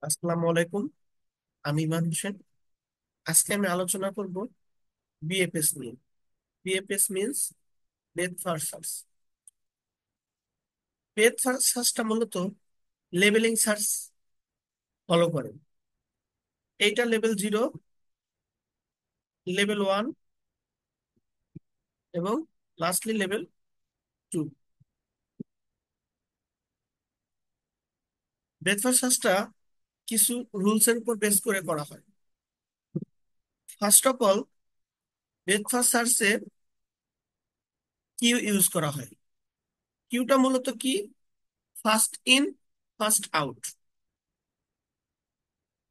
আসসালামু আলাইকুম। আমি ইমান হোসেন। আজকে আমি আলোচনা করব বিএফএস নিয়ে। BFS means breadth first search. Breadth first সার্চটা মূলত লেবেলিং সার্চ ফলো করে। এইটা লেভেল 0, লেভেল 1 এবং লাস্টলি লেভেল 2। ব্রেথ ফার্স্ট সার্চটা কিছু রুলস এর উপর বেস করে করা হয়। First of all, breadth first সার্চে কিউ ইউজ করা হয়। কিউটা মূলত কি? First in first out.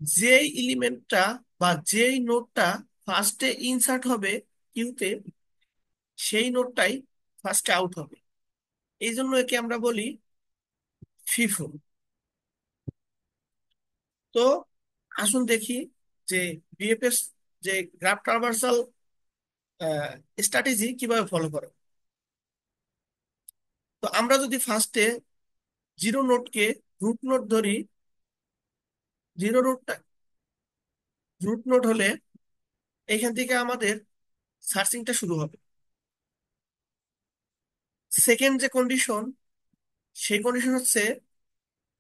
যেই এলিমেন্টটা বা যেই নোডটা ফার্স্টে ইনসার্ট হবে কিউতে, সেই নোডটাই ফার্স্টে আউট হবে। এই জন্য একে আমরা বলি ফিফো। তো আসুন দেখি যে বিএফএস যে গ্রাফ ট্রাভার্সাল স্ট্র্যাটেজি কিভাবে ফলো করে। তো আমরা যদি ফার্স্টে জিরো নোডকে রুট নোড ধরি, জিরো নোডটা রুট নোড হলে এখান থেকে আমাদের সার্চিংটা শুরু হবে। সেকেন্ড যে কন্ডিশন, সেই কন্ডিশন হচ্ছে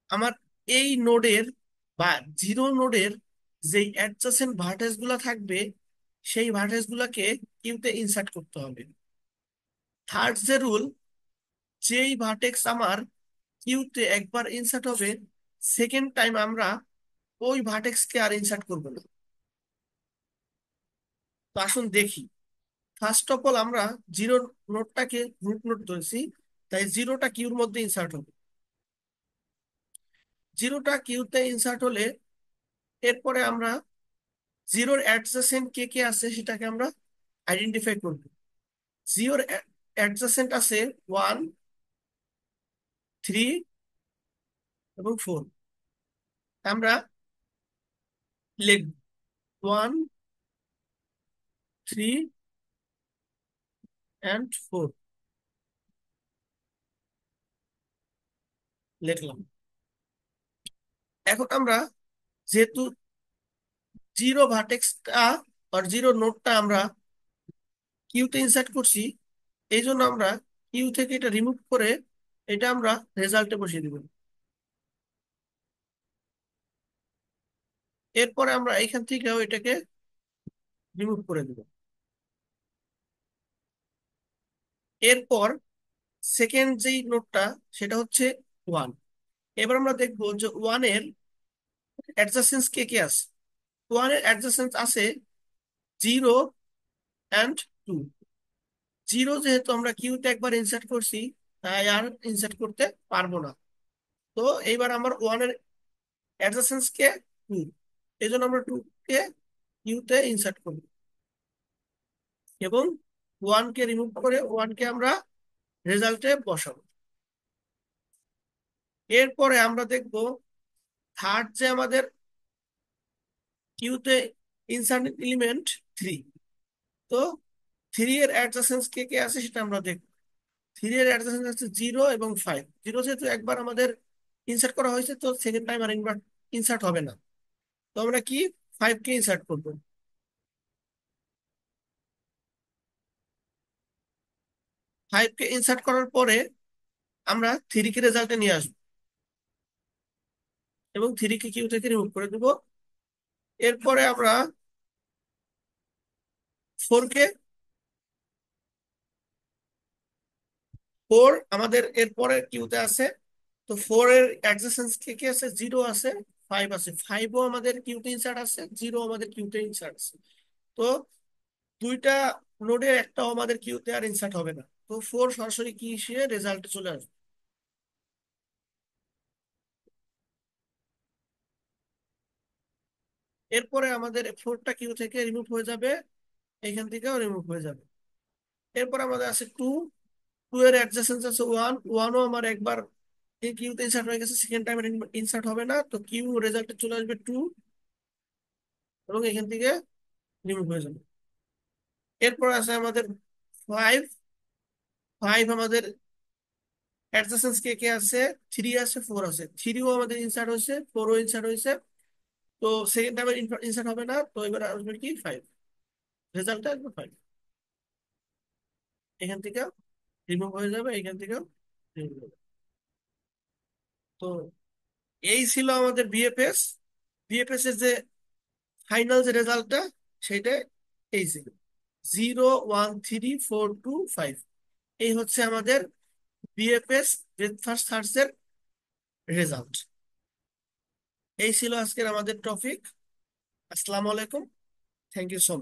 আমার এই নোডের বা জিরো নোডের যেই অ্যাডজাসেন্ট ভার্টেক্স গুলা থাকবে, সেই ভার্টেক্স গুলাকে কিউতে ইনসার্ট করতে হবে। থার্ড যে রুল, যেই ভার্টেক্স আমার কিউতে একবার ইনসার্ট হবে, সেকেন্ড টাইম আমরা ওই ভার্টেক্সকে আর ইনসার্ট করবো না। তো আসুন দেখি। ফার্স্ট অফ অল আমরা জিরো নোডটাকে রুট নোড ধরেছি, তাই জিরোটা কিউর মধ্যে ইনসার্ট হবে। জিরোটা কিউতে ইনসার্ট হলে এরপরে আমরা জিরোর অ্যাডজাসেন্ট কে কে আছে সেটাকে আমরা আইডেন্টিফাই করব। জিওর অ্যাডজাসেন্ট আছে 1, 3 এবং 4। আমরা লিখব 1, 3 অ্যান্ড 4 লিখলাম। এখন আমরা যেহেতু জিরো ভার্টেক্সটা আর জিরো নোডটা আমরা কিউতে ইনসার্ট করছি, এই জন্য আমরা কিউ থেকে এটা রিমুভ করে এটা আমরা রেজাল্টে বসিয়ে দিব। এরপরে আমরা এখান থেকেও এটাকে রিমুভ করে দিব। এরপর সেকেন্ড যেই নোডটা, সেটা হচ্ছে 1। এবার আমরা দেখবো যে ওয়ানের অ্যাডজাসেন্স কে কে আছে। ওয়ানের অ্যাডজাসেন্স আছে 0 অ্যান্ড 2। জিরো যেহেতু আমরা কিউতে একবার ইনসার্ট করছি, তাই আর ইনসার্ট করতে পারবো না। তো এইবার আমার ওয়ানের অ্যাডজাসেন্স কে 2, এই জন্য আমরা 2 কে কিউতে ইনসার্ট করবো এবং 1 কে রিমুভ করে 1 কে আমরা রেজাল্টে বসাবো। এরপরে আমরা দেখবো থার্ড যে আমাদের কিউতে ইনসার্ট এলিমেন্ট 3। তো 3 এর অ্যাডজাসেন্স কে কে আছে সেটা আমরা দেখবো। 3 এর অ্যাডজাসেন্স আছে 0 এবং 5। জিরো যেহেতু একবার আমাদের ইনসার্ট করা হয়েছে, তো সেকেন্ড টাইম আর ইনসার্ট হবে না। তো আমরা কি 5 কে ইনসার্ট করবো। 5 কে ইনসার্ট করার পরে আমরা 3 কে রেজাল্টে নিয়ে আসবো এবং 3 কে কিউ থেকে রিমুভ করে দেবো। এরপরে আমরা 4 কে, 4 আমাদের এরপরে কিউতে আছে। তো 4 এর অ্যাডজেসেন্স কে কে আছে, 0 আছে, 5 আছে। 5ও আমাদের কিউতে ইনসার্ট আছে, 0 আমাদের কিউতে ইনসার্ট আছে। তো দুইটা নোডের একটাও আমাদের কিউতে আর ইনসার্ট হবে না। তো 4 সরাসরি কি হিসেবে রেজাল্টে চলে আসবে। এরপরে আমাদের 4টা কিউ থেকে রিমুভ হয়ে যাবে, এখান থেকেও রিমুভ হয়ে যাবে। এরপর আমাদের আছে 2। 2 এর অ্যাডজাসেন্স আছে 1। 1ও আমার একবার এই কিউতে ইনসার্ট হয়ে গেছে, সেকেন্ড টাইম ইনসার্ট হবে না। তো কিউ রেজাল্টে চলে আসবে 2 এবং এখান থেকে রিমুভ হয়ে যাবে। এরপর আছে আমাদের 5। 5 আমাদের অ্যাডজাসেন্স কে কে আছে, 3 আছে, 4 আছে। 3ও আমাদের ইনসার্ট হয়েছে, 4ও ইনসার্ট হয়েছে। তো সেকেন্ড টাইমে ইনসার্ট হবে না, তো এবার আসবে কি 5, রেজাল্টটা আসবে 5। এখান থেকে রিমুভ হয়ে যাবে, এখান থেকেও remove হয়ে যাবে। তো এই ছিল আমাদের বিএফএস। বিএফএস এর যে ফাইনাল যে রেজাল্টটা, সেটা এই ছিল 0 1 3 4 2 5। এই হচ্ছে আমাদের বিএফএস ব্রেকফাস্ট সার্চের রেজাল্ট। এই ছিল আজকের আমাদের টপিক। আসসালামু আলাইকুম। Thank you so much.